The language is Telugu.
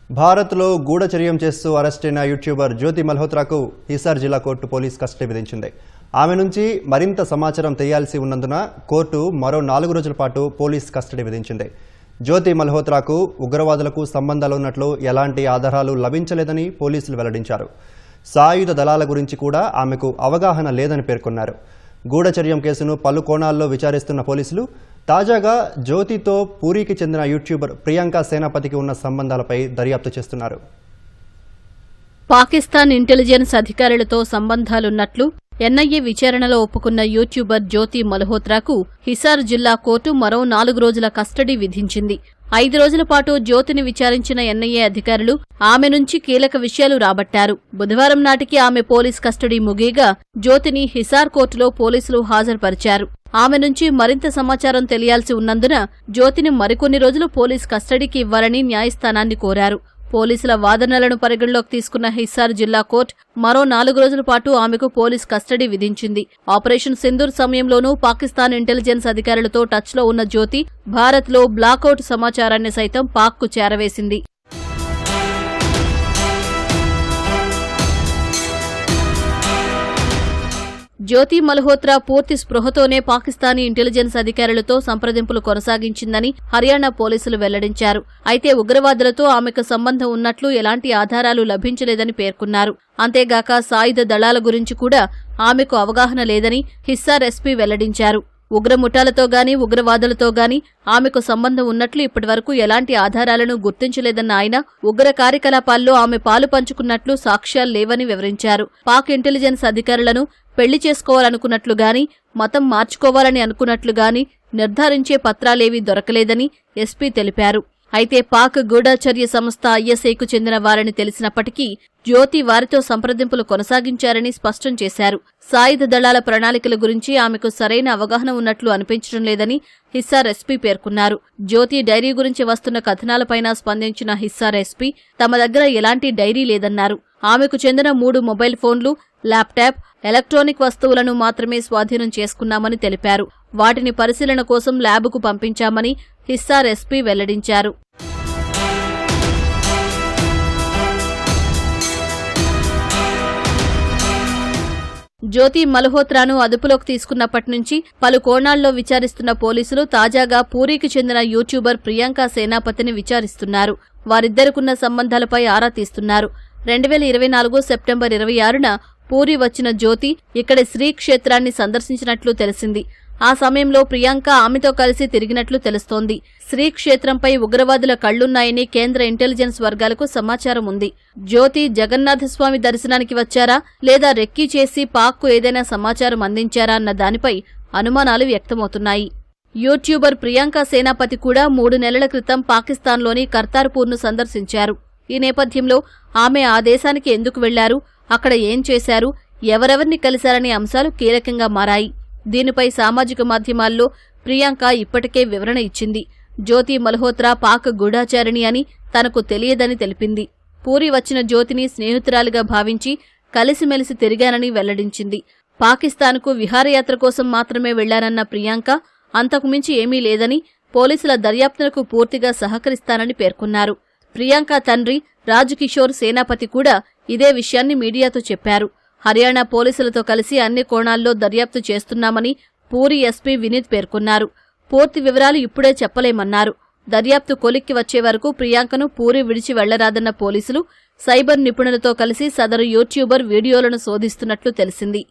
భారత్లో గూఢచర్యం చేస్తూ అరెస్టైన యూట్యూబర్ జ్యోతి మల్హోత్రాకు హిసార్ జిల్లా కోర్టు పోలీస్ కస్టడీ విధించింది. ఆమె నుంచి మరింత సమాచారం తెలియాల్సి ఉన్నందున కోర్టు మరో 4 రోజుల పాటు పోలీస్ కస్టడీ విధించింది. జ్యోతి మల్హోత్రాకు ఉగ్రవాదులకు సంబంధాలున్నట్లు ఎలాంటి ఆధారాలు లభించలేదని పోలీసులు వెల్లడించారు. సాయుధ దళాల గురించి కూడా ఆమెకు అవగాహన లేదని పేర్కొన్నారు. గూఢచర్యం కేసును పలు కోణాల్లో విచారిస్తున్న పోలీసులు తాజాగా జ్యోతితో పూరికి చెందిన యూట్యూబర్ ప్రియాంక సేనాపతికి ఉన్న సంబంధాలపై దర్యాప్తు చేస్తున్నారు. పాకిస్తాన్ ఇంటెలిజెన్స్ అధికారులతో సంబంధాలున్నట్లు ఎన్ఐఏ విచారణలో ఒప్పుకున్న యూట్యూబర్ జ్యోతి మల్హోత్రాకు హిసార్ జిల్లా కోర్టు మరో 4 రోజుల కస్టడీ విధించింది. 5 రోజుల పాటు జ్యోతిని విచారించిన ఎన్ఐఏ అధికారులు ఆమె నుంచి కీలక విషయాలు రాబట్టారు. బుధవారం నాటికి ఆమె పోలీస్ కస్టడీ ముగియగా జ్యోతిని హిసార్ కోర్టులో పోలీసులు హాజరుపరిచారు. ఆమె నుంచి మరింత సమాచారం తెలియాల్సి ఉన్నందున జ్యోతిని మరికొన్ని రోజులు పోలీస్ కస్టడీకి ఇవ్వాలని న్యాయస్థానాన్ని కోరారు. పోలీసుల వాదనలను పరిగణలోకి తీసుకున్న హిసార్ జిల్లా కోర్టు మరో 4 రోజుల పాటు ఆమెకు పోలీస్ కస్టడీ విధించింది. ఆపరేషన్ సింధూర్ సమయంలోనూ పాకిస్తాన్ ఇంటెలిజెన్స్ అధికారులతో టచ్లో ఉన్న జ్యోతి భారత్లో బ్లాకౌట్ సమాచారాన్ని సైతం పాక్కు చేరవేసింది. జ్యోతి మల్హోత్రా పూర్తి స్పృహతోనే పాకిస్తానీ ఇంటెలిజెన్స్ అధికారులతో సంప్రదింపులు కొనసాగించిందని హర్యానా పోలీసులు వెల్లడించారు. అయితే ఉగ్రవాదులతో ఆమెకు సంబంధం ఉన్నట్లు ఎలాంటి ఆధారాలు లభించలేదని పేర్కొన్నారు. అంతేగాక సాయుధ దళాల గురించి కూడా ఆమెకు అవగాహన లేదని హిస్సార్ ఎస్పీ వెల్లడించారు. ఉగ్రముఠాలతో గాని ఉగ్రవాదులతో గాని ఆమెకు సంబంధం ఉన్నట్లు ఇప్పటివరకు ఎలాంటి ఆధారాలను గుర్తించలేదన్న ఆయన ఉగ్ర కార్యకలాపాల్లో ఆమె పాలు పంచుకున్నట్లు సాక్ష్యాలు లేవని వివరించారు. పాక్ ఇంటెలిజెన్స్ అధికారులను పెళ్లి చేసుకోవాలనుకున్నట్లు గాని మతం మార్చుకోవాలని అనుకున్నట్లు గాని నిర్ధారించే పత్రాలేవీ దొరకలేదని ఎస్పీ తెలిపారు. అయితే పాక్ గూఢచర్య సంస్థ ఐఎస్ఐకు చెందిన వారని తెలిసినప్పటికీ జ్యోతి వారితో సంప్రదింపులు కొనసాగించారని స్పష్టం చేశారు. సాయుధ దళాల ప్రణాళికల గురించి ఆమెకు సరైన అవగాహన ఉన్నట్లు అనిపించడం లేదని హిస్సార్ ఎస్పీ పేర్కొన్నారు. జ్యోతి డైరీ గురించి వస్తున్న కథనాలపైన స్పందించిన హిస్సార్ ఎస్పీ తమ దగ్గర ఎలాంటి డైరీ లేదన్నారు. ఆమెకు చెందిన 3 మొబైల్ ఫోన్లు, ల్యాప్టాప్, ఎలక్ట్రానిక్ వస్తువులను మాత్రమే స్వాధీనం చేసుకున్నామని తెలిపారు. వాటిని పరిశీలన కోసం ల్యాబ్కు పంపించామని హిస్సార్ ఎస్పీ వెల్లడించారు. జ్యోతి మల్హోత్రాను అదుపులోకి తీసుకున్నప్పటి నుంచి పలు కోణాల్లో విచారిస్తున్న పోలీసులు తాజాగా పూరికి చెందిన యూట్యూబర్ ప్రియాంక సేనాపతిని విచారిస్తున్నారు. వారిద్దరికున్న సంబంధాలపై ఆరా తీస్తున్నారు. 2024 సెప్టెంబర్ 26న పూరి వచ్చిన జ్యోతి ఇక్కడి శ్రీక్షేత్రాన్ని సందర్శించినట్లు తెలిసింది. ఆ సమయంలో ప్రియాంక ఆమెతో కలిసి తిరిగినట్లు తెలుస్తోంది. శ్రీక్షేత్రంపై ఉగ్రవాదుల కళ్లున్నాయని కేంద్ర ఇంటెలిజెన్స్ వర్గాలకు సమాచారం ఉంది. జ్యోతి జగన్నాథస్వామి దర్శనానికి వచ్చారా లేదా రెక్కీ చేసి పాక్కు ఏదైనా సమాచారం అందించారా అన్న దానిపై అనుమానాలు వ్యక్తమవుతున్నాయి. యూట్యూబర్ ప్రియాంక సేనాపతి కూడా 3 నెలల క్రితం పాకిస్తాన్లోని కర్తార్పూర్ను సందర్శించారు. ఈ నేపథ్యంలో ఆమె ఆ దేశానికి ఎందుకు వెళ్లారు, అక్కడ ఏం చేశారు, ఎవరెవరిని కలిశారనే అంశాలు కీలకంగా మారాయి. దీనిపై సామాజిక మాధ్యమాల్లో ప్రియాంక ఇప్పటికే వివరణ ఇచ్చింది. జ్యోతి మల్హోత్రా పాక్ గూఢాచారిణి అని తనకు తెలియదని తెలిపింది. పూరి వచ్చిన జ్యోతిని స్నేహితురాలిగా భావించి కలిసిమెలిసి తిరిగానని వెల్లడించింది. పాకిస్తాన్కు విహారయాత్ర కోసం మాత్రమే వెళ్లానన్న ప్రియాంక అంతకుమించి ఏమీ లేదని, పోలీసుల దర్యాప్తునకు పూర్తిగా సహకరిస్తానని పేర్కొన్నారు. ప్రియాంక తండ్రి రాజ్ కిషోర్ సేనాపతి కూడా ఇదే విషయాన్ని మీడియాతో చెప్పారు. హర్యానా పోలీసులతో కలిసి అన్ని కోణాల్లో దర్యాప్తు చేస్తున్నామని పూరి ఎస్పీ వినీత్ పేర్కొన్నారు. పూర్తి వివరాలు ఇప్పుడే చెప్పలేమన్నారు. దర్యాప్తు కొలిక్కి వచ్చే వరకు ప్రియాంకను పూరి విడిచి వెళ్లరాదన్న పోలీసులు సైబర్ నిపుణులతో కలిసి సదరు యూట్యూబర్ వీడియోలను శోధిస్తున్నట్లు తెలిసింది.